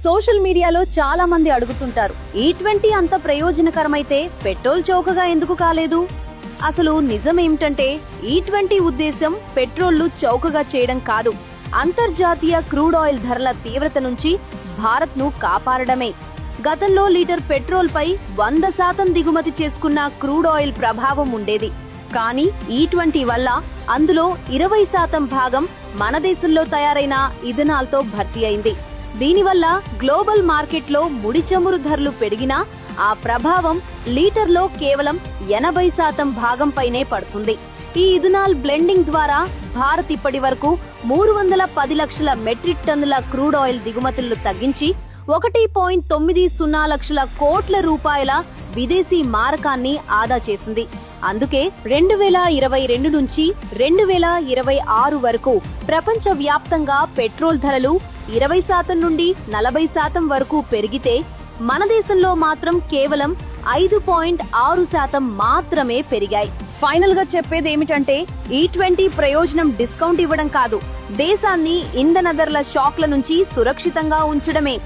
Social మీడియాలో చాలా మంది అడుగుతుంటారు, E20 అంత ప్రయోజనకరమైతే పెట్రోల్ చౌకగా ఎందుకు కాలేదు? అసలు నిజమేమిటంటే E20 ఉద్దేశం పెట్రోల్లు చౌకగా చేయడం కాదు, అంతర్జాతీయ క్రూడ్ ఆయిల్ ధరల తీవ్రత నుంచి భారత్ను కాపాడడమే. గతంలో లీటర్ పెట్రోల్ పై 100% దిగుమతి చేసుకున్న క్రూడ్ ఆయిల్ ప్రభావం ఉండేది. కానీ E20 వల్ల అందులో 20% భాగం మన దేశంలో తయారైన ఇథనాల్తో భర్తీ అయింది. దీనివల్ల గ్లోబల్ మార్కెట్లో ముడి చమురు ధరలు పెరిగినా ఆ ప్రభావం లీటర్లో కేవలం 80% భాగంపైనే పడుతుంది. ఈ ఇథనాల్ బ్లెండింగ్ ద్వారా భారత్ ఇప్పటి వరకు 310 లక్షల మెట్రిక్ టన్నుల క్రూడ్ ఆయిల్ దిగుమతులను తగ్గించి 1.90 లక్షల కోట్ల రూపాయల విదేశీ మారకాన్ని ఆదా చేసింది. అందుకే 2022 నుంచి 2026 వరకు ప్రపంచ వ్యాప్తంగా పెట్రోల్ ధరలు 20% నుండి 40% వరకు పెరిగితే మన దేశంలో మాత్రం కేవలం 5.6% మాత్రమే పెరిగాయి. ఫైనల్ గా చెప్పేది ఏమిటంటే E20 ప్రయోజనం డిస్కౌంట్ ఇవ్వడం కాదు, దేశాన్ని ఇంధన ధరల షాక్ల నుంచి సురక్షితంగా ఉంచడమే.